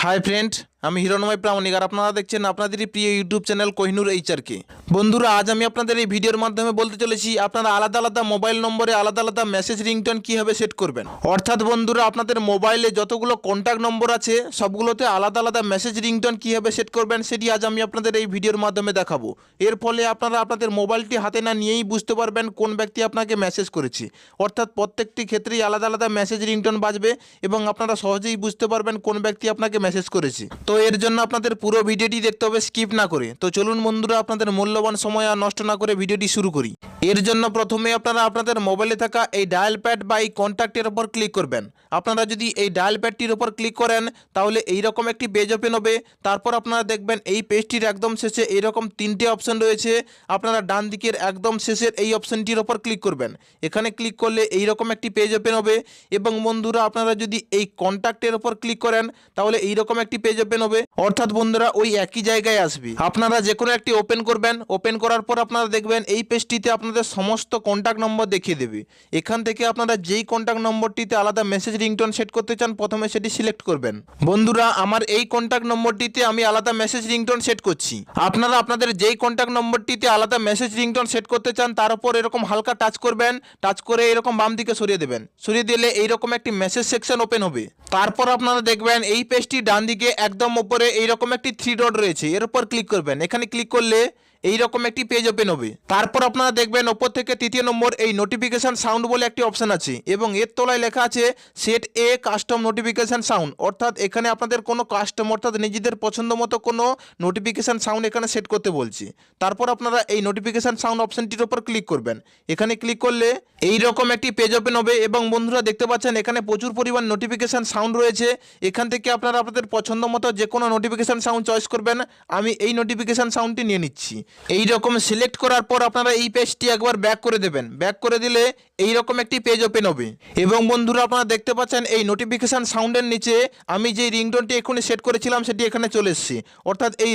Hi friend, আমি হিরণময় প্রামাণিক আর আপনারা দেখছেন আপনাদেরই প্রিয় ইউটিউব চ্যানেল কোহিনুর এইচআরকে। বন্ধুরা, আজ আমি আপনাদের এই ভিডিওর মাধ্যমে বলতে চলেছি আপনারা আলাদা আলাদা মোবাইল নম্বরে আলাদা আলাদা মেসেজ রিংটোন কীভাবে সেট করবেন। অর্থাৎ বন্ধুরা, আপনাদের মোবাইলে যতগুলো কন্ট্যাক্ট নম্বর আছে সবগুলোতে আলাদা আলাদা মেসেজ রিংটোন কীভাবে সেট করবেন সেটি আজ আমি আপনাদের এই ভিডিওর মাধ্যমে দেখাবো। এর ফলে আপনারা আপনাদের মোবাইলটি হাতে না নিয়েই বুঝতে পারবেন কোন ব্যক্তি আপনাকে মেসেজ করেছে। অর্থাৎ প্রত্যেকটি ক্ষেত্রেই আলাদা আলাদা মেসেজ রিংটোন বাজবে এবং আপনারা সহজেই বুঝতে পারবেন কোন ব্যক্তি আপনাকে মেসেজ করেছে। তো এর জন্য আপনাদের পুরো ভিডিওটি দেখতে হবে স্কিপ না করে। তো চলুন বন্ধুরা, আপনাদের মূল্যবান সময় আর নষ্ট না করে ভিডিওটি শুরু করি। এর জন্য প্রথমে আপনারা আপনাদের মোবাইলে থাকা এই ডায়াল প্যাড বা এই কন্ট্যাক্টের ওপর ক্লিক করবেন। আপনারা যদি এই ডায়াল প্যাডটির ওপর ক্লিক করেন তাহলে এইরকম একটি পেজ ওপেন হবে। তারপর আপনারা দেখবেন এই পেজটির একদম শেষে এইরকম তিনটে অপশন রয়েছে। আপনারা ডান দিকের একদম শেষের এই অপশনটির ওপর ক্লিক করবেন। এখানে ক্লিক করলে এইরকম একটি পেজ ওপেন হবে এবং বন্ধুরা, আপনারা যদি এই কন্ট্যাক্টের ওপর ক্লিক করেন তাহলে এইরকম একটি পেজ ওপেন হবে। অর্থাৎ বন্ধুরা, ওই একই জায়গায় আসবে। আপনারা যে কোনো একটি ওপেন করবেন। ওপেন করার পর আপনারা দেখবেন এই পেজটিতে আপনাদের সমস্ত কন্ট্যাক্ট নম্বর দেখিয়ে দেবে। এখান থেকে আপনারা যেই কন্ট্যাক্ট নম্বরটিতে আলাদা মেসেজ রিংটোন সেট করতে চান প্রথমে সেটি সিলেক্ট করবেন। বন্ধুরা, আমার এই কন্ট্যাক্ট নম্বরটিতে আমি আলাদা মেসেজ রিংটোন সেট করছি। আপনারা আপনাদের যেই কন্ট্যাক্ট নম্বরটিতে আলাদা মেসেজ রিংটোন সেট করতে চান তার উপর এরকম হালকা টাচ করবেন। টাচ করে এরকম বাম দিকে সরিয়ে দেবেন। সরিয়ে দিলে এইরকম একটি মেসেজ সেকশন ওপেন হবে। তারপর আপনারা দেখবেন এই পেজটি ডান দিকে একদম উপরে এইরকম একটি 3 ডট রয়েছে, এর উপর ক্লিক করবেন। এখানে ক্লিক করলে এইরকম একটি পেজ ওপেন হবে। তারপর আপনারা দেখবেন ওপর থেকে তৃতীয় নম্বর এই নোটিফিকেশন সাউন্ড বলে একটি অপশন আছে এবং এর তলায় লেখা আছে সেট এ কাস্টম নোটিফিকেশন সাউন্ড। অর্থাৎ এখানে আপনাদের কোনো কাস্টম অর্থাৎ নিজেদের পছন্দ মতো কোনো নোটিফিকেশন সাউন্ড এখানে সেট করতে বলছি। তারপর আপনারা এই নোটিফিকেশন সাউন্ড অপশনটির উপর ক্লিক করবেন। এখানে ক্লিক করলে এইরকম একটি পেজ ওপেন হবে এবং বন্ধুরা দেখতে পাচ্ছেন এখানে প্রচুর পরিমাণ নোটিফিকেশন সাউন্ড রয়েছে। এখান থেকে আপনারা আপনাদের পছন্দ মতো যে কোনো নোটিফিকেশন সাউন্ড চয়েস করবেন। আমি এই নোটিফিকেশন সাউন্ডটি নিয়ে নিচ্ছি। এই রকম সিলেক্ট করার পর আপনারা এই পেজটি একবার ব্যাক করে দেবেন। ব্যাক করে দিলে এই রকম একটি পেজ ওপেন হবে এবং বন্ধুরা আপনারা দেখতে পাচ্ছেন এই নোটিফিকেশন সাউন্ডের নিচে আমি যে রিংটোনটি এখানে সেট করেছিলাম সেটি এখানে চলে এসেছে। অর্থাৎ এই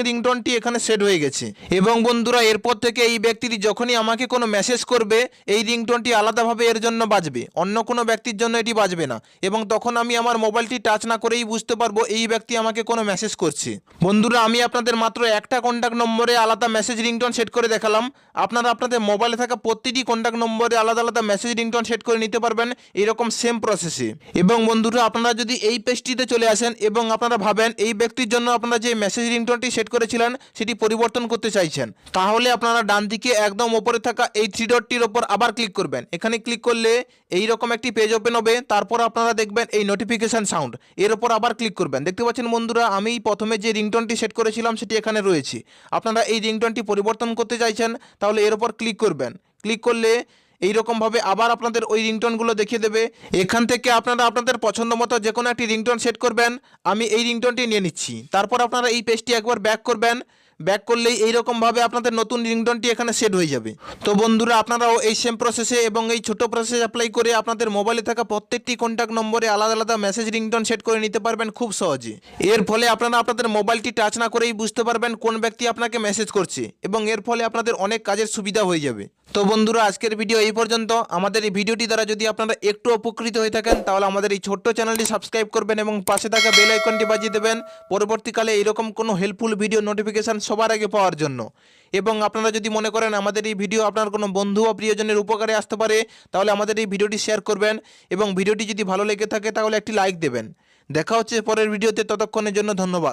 রিংটোনটি এখানে সেট হয়ে গেছে এবং বন্ধুরা এরপর থেকে এই ব্যক্তিটি যখনই আমাকে কোনো মেসেজ করবে এই রিংটোনটি আলাদাভাবে এর জন্য বাজবে, অন্য কোনো ব্যক্তির জন্য এটি বাজবে না এবং তখন আমি আমার মোবাইলটি টাচ না করেই বুঝতে পারবো এই ব্যক্তি আমাকে কোনো মেসেজ করছে। বন্ধুরা, আমি আপনাদের মাত্র একটা কন্ট্যাক্ট নম্বরে আলাদা মেসেজ রিংটোন সেট করে দেখালাম। আপনারা আপনাদের মোবাইলে থাকা প্রতিটি কন্ট্যাক্ট নম্বরে আলাদা আলাদা মেসেজ রিংটোন সেট করে নিতে পারবেন এরকম সেম প্রসেসে। এবং বন্ধুরা, আপনারা যদি এই পেজটিতে চলে আসেন এবং আপনারা ভাবেন এই ব্যক্তির জন্য আপনারা যে মেসেজ রিংটোনটি সেট করেছিলেন সেটি পরিবর্তন করতে চাইছেন, তাহলে আপনারা ডান দিকে একদম উপরে থাকা এই 3 ডটটির ওপর আবার ক্লিক করবেন। এখানে ক্লিক করলে এইরকম একটি পেজ ওপেন হবে। তারপর আপনারা দেখবেন এই নোটিফিকেশন সাউন্ড, এর ওপর আবার ক্লিক করবেন। দেখতে পাচ্ছেন বন্ধুরা, আমি প্রথমে যে রিংটোনটি সেট করেছিলাম সেটি এখানে রয়েছে। আপনারা এই রিংটোনটি পরিবর্তন করতে চাইছেন তাহলে এর ওপর ক্লিক করবেন। ক্লিক করলে এইরকমভাবে আবার আপনাদের ওই রিংটোনগুলো দেখিয়ে দেবে। এখান থেকে আপনারা আপনাদের পছন্দ মতো যে কোনো একটি রিংটোন সেট করবেন। আমি এই রিংটোনটি নিয়ে নিচ্ছি। তারপর আপনারা এই পেজটি একবার ব্যাক করবেন। ব্যাক করলেই এইরকমভাবে আপনাদের নতুন রিংটোনটি এখানে সেট হয়ে যাবে। তো বন্ধুরা, আপনারাও এই সেম প্রসেসে এবং এই ছোট প্রসেস অ্যাপ্লাই করে আপনাদের মোবাইলে থাকা প্রত্যেকটি কন্ট্যাক্ট নম্বরে আলাদা আলাদা মেসেজ রিংটোন সেট করে নিতে পারবেন খুব সহজে। এর ফলে আপনারা আপনাদের মোবাইলটি টাচ না করেই বুঝতে পারবেন কোন ব্যক্তি আপনাকে মেসেজ করছে এবং এর ফলে আপনাদের অনেক কাজের সুবিধা হয়ে যাবে। তো বন্ধুরা, আজকের ভিডিও এই পর্যন্ত। আমাদের এই ভিডিওটি দ্বারা যদি আপনারা একটু উপকৃত হয়ে থাকেন তাহলে আমাদের এই ছোট্ট চ্যানেলটি সাবস্ক্রাইব করবেন এবং পাশে থাকা বেল আইকনটি বাজিয়ে দেবেন পরবর্তীকালে এরকম কোনো হেল্পফুল ভিডিও নোটিফিকেশান সবার আগে পাওয়ার জন্য। এবং আপনারা যদি মনে করেন আমাদের এই ভিডিও আপনার কোনো বন্ধু বা প্রিয়জনের উপকারে আসতে পারে তাহলে আমাদের এই ভিডিওটি শেয়ার করবেন এবং ভিডিওটি যদি ভালো লেগে থাকে তাহলে একটি লাইক দেবেন। দেখা হচ্ছে পরের ভিডিওতে, ততক্ষণের জন্য ধন্যবাদ।